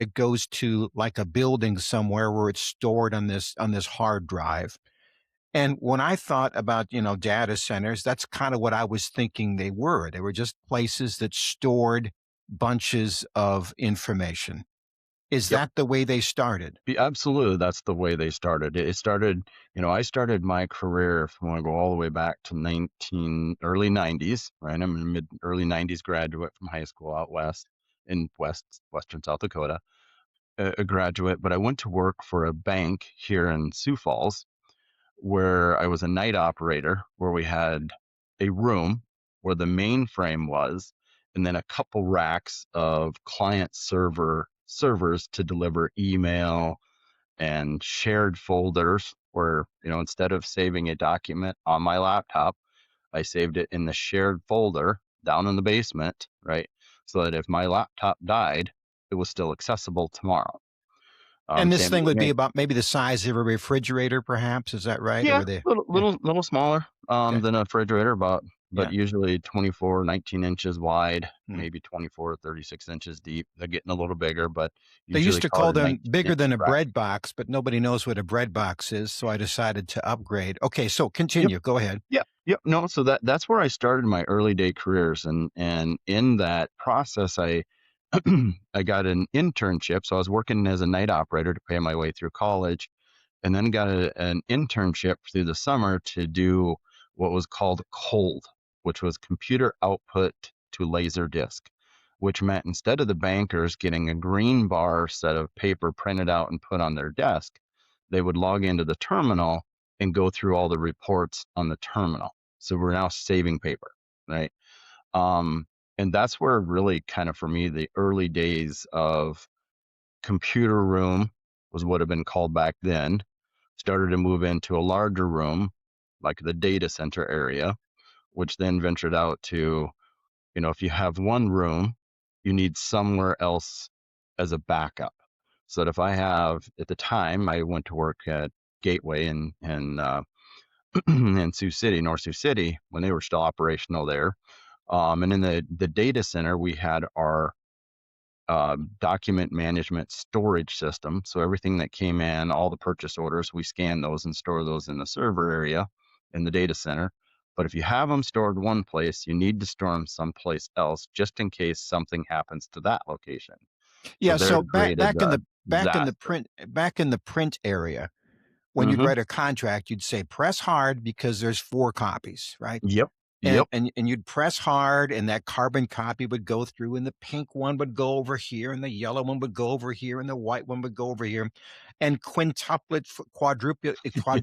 it goes to like a building somewhere where it's stored on this hard drive. And when I thought about, data centers, that's kind of what I was thinking they were. They were just places that stored bunches of information. Is Yep. that the way they started? Absolutely, that's the way they started. It started, I started my career, if you want to go all the way back to early 90s, right? I'm a mid early 90s graduate from high school out west in western South Dakota, a graduate, but I went to work for a bank here in Sioux Falls where I was a night operator, where we had a room where the mainframe was, and then a couple racks of client servers to deliver email and shared folders where, instead of saving a document on my laptop, I saved it in the shared folder down in the basement, right? So that if my laptop died, it was still accessible tomorrow. And this Same thing would be thing. about maybe the size of a refrigerator, perhaps. Is that right? Or Yeah, were they? Yeah. little smaller Okay. than a refrigerator, but Yeah. usually 24, 19 inches wide, Hmm. maybe 24, 36 inches deep. They're getting a little bigger, but They used usually to call call it a them bigger 19-inch than a rack. bread box, but nobody knows what a bread box is, so I decided to upgrade. Okay, so Yep, continue. Go ahead. yep. No, so that's where I started my early day careers, and in that process, I I got an internship. So I was working as a night operator to pay my way through college, and then got an internship through the summer to do what was called cold, which was computer output to laser disk, which meant instead of the bankers getting a green bar set of paper printed out and put on their desk, they would log into the terminal and go through all the reports on the terminal. So we're now saving paper, right? Um, and that's where really kind of for me, the early days of computer room was what had been called back then, started to move into a larger room, like the data center area, which then ventured out to, if you have one room, you need somewhere else as a backup. So that if I have, at the time, I went to work at Gateway in in Sioux City, North Sioux City, when they were still operational there. And in the data center, we had our document management storage system. So everything that came in, all the purchase orders, we scan those and store those in the server area in the data center. But if you have them stored one place, you need to store them someplace else just in case something happens to that location. So Yeah, there so it created back in the the disaster. print area, when you'd Hmm. write a contract, you'd say press hard because there's 4 copies, right? Yep. And Yep. and you'd press hard, and that carbon copy would go through, and the pink one would go over here, and the yellow one would go over here, and the white one would go over here, and quintuplet,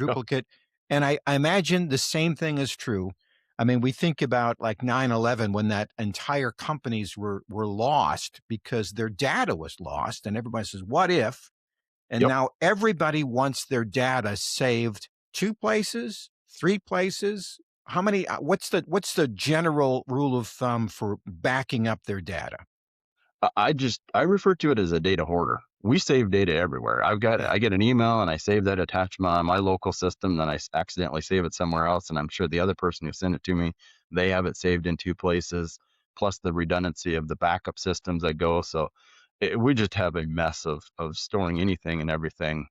Yep. quadruplicate. And I imagine the same thing is true. I mean, we think about like 9/11 when that entire companies were lost because their data was lost, and everybody says, "What if?" And Yep. now everybody wants their data saved 2 places, 3 places. How many what's the general rule of thumb for backing up their data? I refer to it as a data hoarder. We save data everywhere. Yeah. I get an email and I save that attachment on my local system, then accidentally save it somewhere else, and I'm sure the other person who sent it to me, they have it saved in 2 places, plus the redundancy of the backup systems that go. So we just have a mess of storing anything and everything